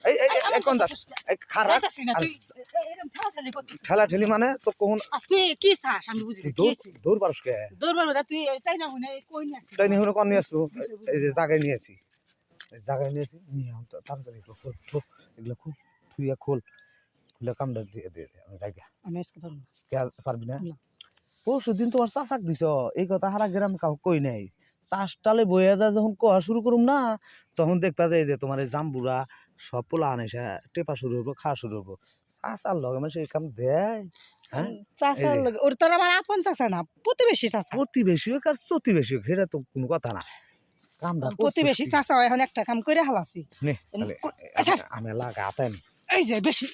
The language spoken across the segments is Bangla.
এই কোন দাস এই খারাপ ঠেলা ঠেলি মানে তো কোন তুই কি চাস আমি বুঝি না, কি হইছে? দূর পারস কে দৌড় মারবো না, তুই তাই না হুনে কই না তাই নিয়ে কোন নিয়ে আসলো এই যে জায়গায় নিয়েছি নিয়ে তাড়াতাড়ি খোল এগুলো খুব তুই খোল খুলে কামড়া দিয়ে দে আমি জায়গা আমি আজকে পারবো না। কে পারবি না পরশু দিন তোমার চাচাক দিছ এই কথা হারা গ্রাম কাউ কই নাই চাষটালে বইয়া যা যখন কোয়া শুরু করুম না তখন দেখবা যায় যে তোমার এই জাম্বুরা সব পোলা আনাইসা টেপা শুরু হবো খাওয়া শুরু হবো চাচার লগে মানে সেই কাম দেয় হ্যাঁ চাচার লগে ওর তোর আমার আপন চাচা না, প্রতিবেশী চাচা। প্রতিবেশী হোক আর প্রতিবেশী হোক সেটা তো কোনো কথা না কামটা প্রতিবেশী চাচা এখন একটা কাম করে হালাছি। নে আচ্ছা আমি লাগা আতাই নি এই যে বেশি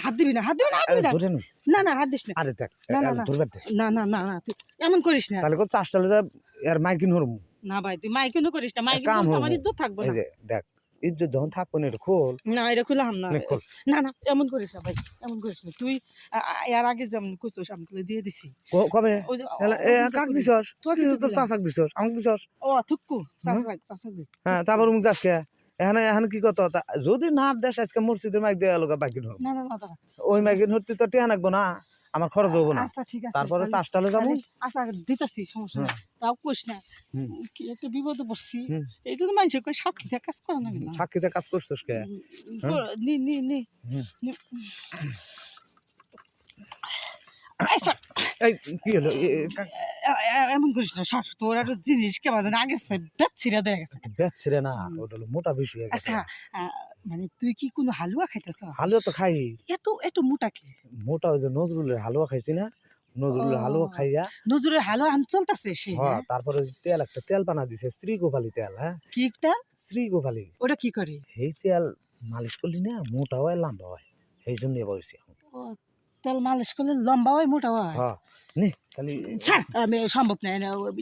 হাত দিবি না, হাত দিবি না, হাত দিবি না, ধরে নি না না হাত দিস না, আরে দেখ না না না ধরবে দে না না না না তুই এমন করিস না। তাহলে কো চাষটালে যা এর মাইকিন হরম না ভাই তুই মাইকেও করিস না, মাইকে কাম আমার হরম ইজ্জত থাকবো এই না। যে দেখ ইজ্জত যখন থাকবো না এটা খোল না এটা খুলাম না, নে খোল না না এমন করিস না ভাই, এমন করিস না। তুই এর আগে যেমন কইছিস আমি তোকে দিয়ে দিছি। কবে ওই যে এ কাক দিছস তোর চাচাক দিছস আমাকে দিছস ও থুকু চাচা চাচা দিস। হ্যাঁ তারপর মুখ যাস কে এখানে কি কত যদি না দেশ আজকে মসজিদের মাইক দেওয়া লোক মাইকিন হল না না না দাদা ওই মাইকিন হরতে তো টিয়া নাকবো না আমার খরচ হবো না আচ্ছা ঠিক আছে তারপরে চাষটালে যাবো আচ্ছা দিতেছি সমস্যা নেই, তাও কইস না কি একটা বিপদে পড়ছি এই জন্য মানুষ কই সাক্ষী দিয়ে কাজ করে না কেন সাক্ষীতে কাজ করছিস কে নি নি নি আচ্ছা এই কি হলো এমন করিস না সর, তোর একটা জিনিস কেমন জানি আগের সে বেত ছিঁড়া দিয়ে গেছে। বেচছে না ওটা হলো মোটা বেশি হয়ে গেছে আচ্ছা মানে তুই কি কোনো হালুয়া খাইতেছ? হালুয়া তো খাই এত এত মোটা কি? মোটা ওই যে নজরুলের হালুয়া খাইছি না নজরুলের হালুয়া খাইয়া নজরের হালুয়া আন চলতেছে সেই হ্যাঁ তারপরে তেল একটা তেল বানা দিছে শ্রীগোপালী তেল হ্যাঁ কি একটা শ্রীগোপালী ওটা কি করে? এই তেল মালিশ করলি না মোটা হয় লম্বা হয় এই জন্য বলছি এখন ও তেল মালিশ করলে লম্বা হয় মোটা হয়? হ্যাঁ নে খালি ছাড় আমি সম্ভব না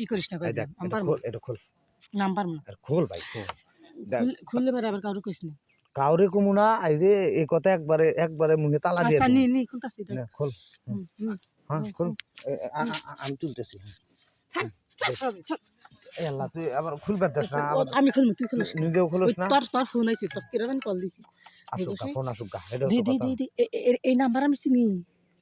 ই করিস না, এই দেখ আমি এটা পারবো খোল এটা খোল না, আমি পারবো না। আর খোল ভাই খোল খুললে পারে আবার কারো কইস না। কাউরে কমু না এই যে এই কথা একবারে মুখে তালা দিয়ে আচ্ছা দিবো। নি নি খুলতাছি তো। নে, খোল হ্যাঁ খোল আমি তুলতেছি ছাড় ছাড় ছাড়। এই আল্লাহ তুই আবার খুলবার যাস না আমি খুলবো তুই খুলিস না। নিজেও খুলস না তোর তোর ফোন আইছে, তোর কিরকম কল দিছি। আসুক গা ফোন আসুক গা এটা দি তো দি কথা দি এই নাম্বার আমি চিনি।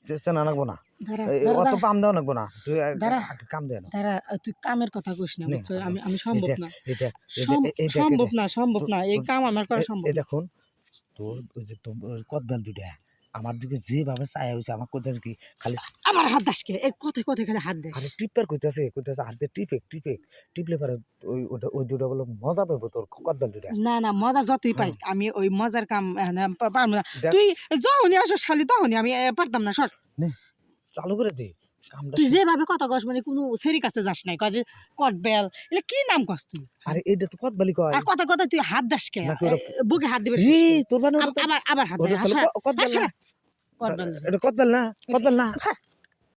চেষ্টা না নাকবো না দাঁড়া অত পাম দেওয়া নাকবো না তুই দাঁড়া। কাম দে না দাঁড়া তুই কামের কথা কইস না, নে, বুঝছো? আমি সম্ভব না, এই দেখ সম্ভব না, সম্ভব না, এই কাম আমার করা সম্ভব এই না। দেখুন তোর ওই যে তোর কদবেল দুটা আমার দিকে যেভাবে চায়া হয়েছে আমার কোথায় কি খালি আমার হাত দাসকে এই কথায় কথায় খালি হাত দে। আরে টিপার কইতাছে হাত দিয়ে টিপলে পারে ওই দুটা বলে মজা পাবো তোর কদবেল দুটা না না মজা যতই পাই আমি ওই মজার কাম পারবো না। তুই যখনই আসস খালি তখনই আমি পারতাম না। সর নে চালু করে দে কামটা তুই যেভাবে কথা কস মানে কোনো সেরি কাছে যাস নাই, কয় যে কটবেল এটা কি নাম কস তুই? আরে এটা তো কদবেলি কয় আর কথা কথা তুই হাত দাসকে নাকি ওটা- বুকে হাত দিবে রে তোর মানে আবার আবার হাত দে। ওটা তাহলে কদবেল না কটবেল এটা কদবেল না